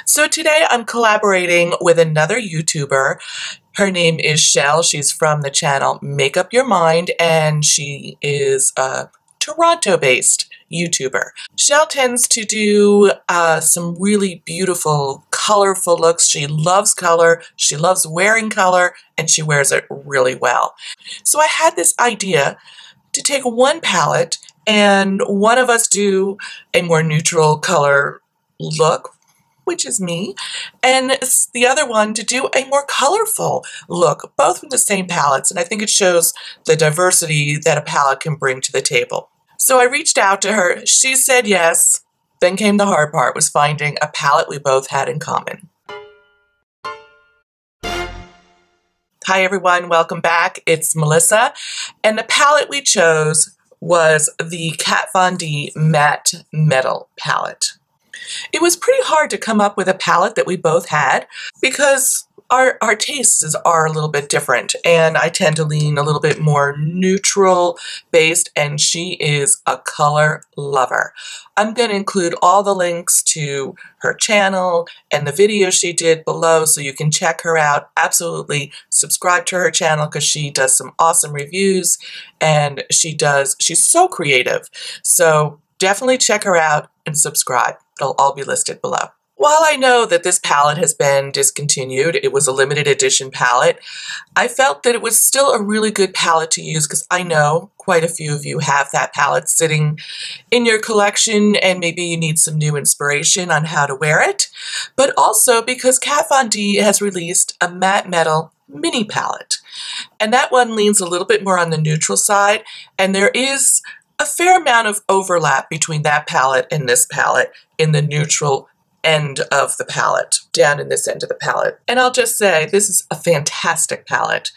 So today I'm collaborating with another YouTuber. Her name is Chelle. She's from the channel Make Up Your Mind, and she is a Toronto-based YouTuber. Chelle tends to do some really beautiful, colorful looks. She loves color, she loves wearing color, and she wears it really well. So I had this idea to take one palette and one of us do a more neutral color look, which is me, and the other one to do a more colorful look, both from the same palettes, and I think it shows the diversity that a palette can bring to the table. So I reached out to her, she said yes, then came the hard part, was finding a palette we both had in common. Hi everyone, welcome back, it's Melissa, and the palette we chose was the Kat Von D Matte Metal palette. It was pretty hard to come up with a palette that we both had because our tastes are a little bit different, and I tend to lean a little bit more neutral based, and she is a color lover. I'm going to include all the links to her channel and the video she did below so you can check her out. Absolutely subscribe to her channel because she does some awesome reviews, and she's so creative. So definitely check her out and subscribe. They'll all be listed below. While I know that this palette has been discontinued, it was a limited edition palette, I felt that it was still a really good palette to use because I know quite a few of you have that palette sitting in your collection and maybe you need some new inspiration on how to wear it, but also because Kat Von D has released a matte metal mini palette, and that one leans a little bit more on the neutral side, and there is a fair amount of overlap between that palette and this palette in the neutral end of the palette, down in this end of the palette. And I'll just say, this is a fantastic palette.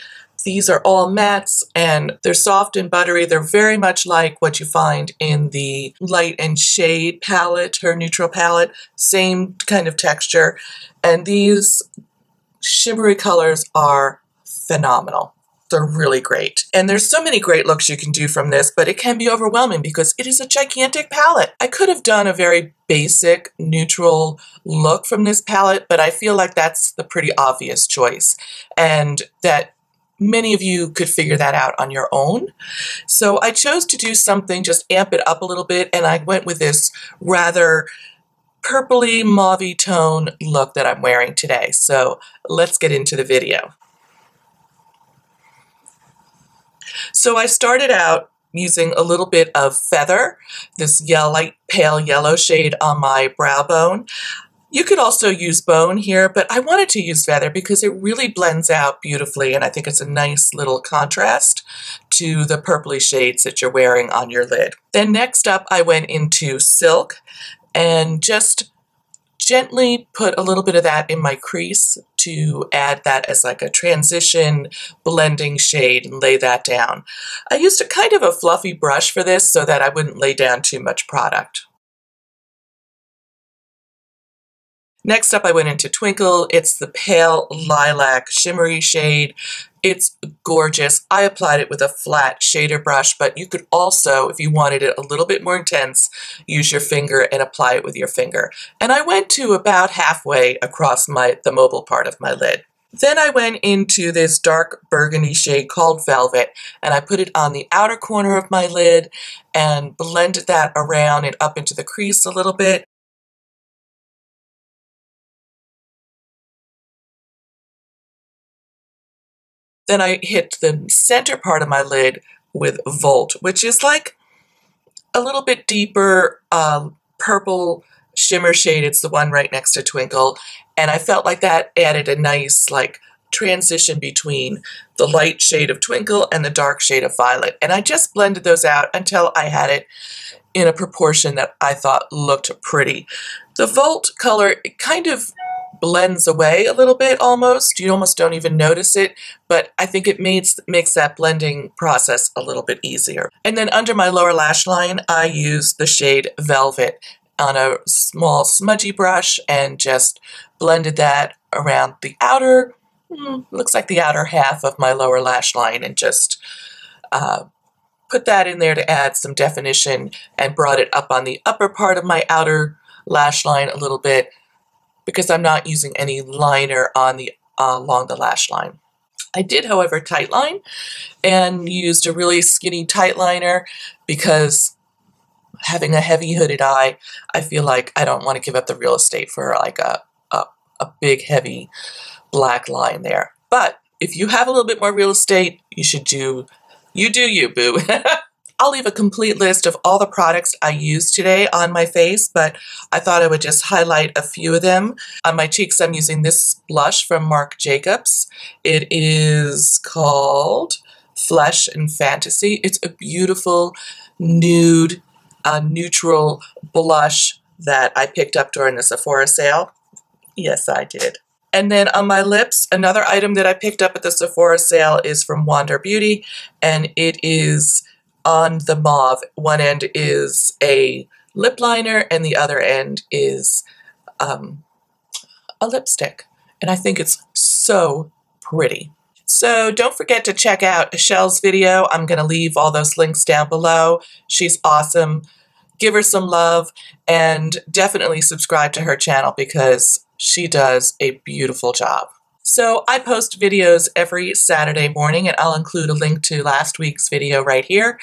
These are all mattes, and they're soft and buttery. They're very much like what you find in the Light and Shade palette, her neutral palette. Same kind of texture. And these shimmery colors are phenomenal. They're really great. And there's so many great looks you can do from this, but it can be overwhelming because it is a gigantic palette. I could have done a very basic neutral look from this palette, but I feel like that's the pretty obvious choice, and that many of you could figure that out on your own. So I chose to do something, just amp it up a little bit, and I went with this rather purpley mauve-y tone look that I'm wearing today. So let's get into the video. So I started out using a little bit of Feather, this light pale yellow shade on my brow bone. You could also use Bone here, but I wanted to use Feather because it really blends out beautifully, and I think it's a nice little contrast to the purpley shades that you're wearing on your lid. Then next up, I went into Silk and just gently put a little bit of that in my crease to add that as like a transition blending shade and lay that down. I used a kind of a fluffy brush for this so that I wouldn't lay down too much product. Next up, I went into Twinkle. It's the pale lilac shimmery shade. It's gorgeous. I applied it with a flat shader brush, but you could also, if you wanted it a little bit more intense, use your finger and apply it with your finger. And I went to about halfway across the mobile part of my lid. Then I went into this dark burgundy shade called Velvet, and I put it on the outer corner of my lid and blended that around and up into the crease a little bit. Then I hit the center part of my lid with Volt, which is like a little bit deeper purple shimmer shade. It's the one right next to Twinkle. And I felt like that added a nice like transition between the light shade of Twinkle and the dark shade of Violet. And I just blended those out until I had it in a proportion that I thought looked pretty. The Volt color, it kind of blends away a little bit almost. You almost don't even notice it, but I think it makes that blending process a little bit easier. And then under my lower lash line, I used the shade Velvet on a small smudgy brush and just blended that around the outer, looks like the outer half of my lower lash line, and just put that in there to add some definition, and brought it up on the upper part of my outer lash line a little bit. because I'm not using any liner on the along the lash line. I did, however, tightline and used a really skinny tight liner because having a heavy hooded eye, I feel like I don't want to give up the real estate for like a big heavy black line there. But if you have a little bit more real estate, you should do you, boo. I'll leave a complete list of all the products I used today on my face, but I thought I would just highlight a few of them. On my cheeks, I'm using this blush from Marc Jacobs. It is called Flesh and Fantasy. It's a beautiful nude, neutral blush that I picked up during the Sephora sale. Yes, I did. And then on my lips, another item that I picked up at the Sephora sale is from Wander Beauty, and it is on the mauve. One end is a lip liner and the other end is a lipstick. And I think it's so pretty. So don't forget to check out Chelle's video. I'm going to leave all those links down below. She's awesome. Give her some love and definitely subscribe to her channel because she does a beautiful job. So I post videos every Saturday morning, and I'll include a link to last week's video right here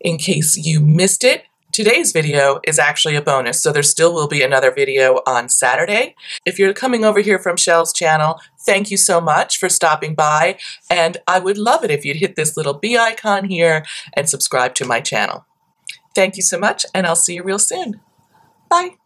in case you missed it. Today's video is actually a bonus, so there still will be another video on Saturday. If you're coming over here from Chelle's channel, thank you so much for stopping by, and I would love it if you'd hit this little bee icon here and subscribe to my channel. Thank you so much, and I'll see you real soon. Bye.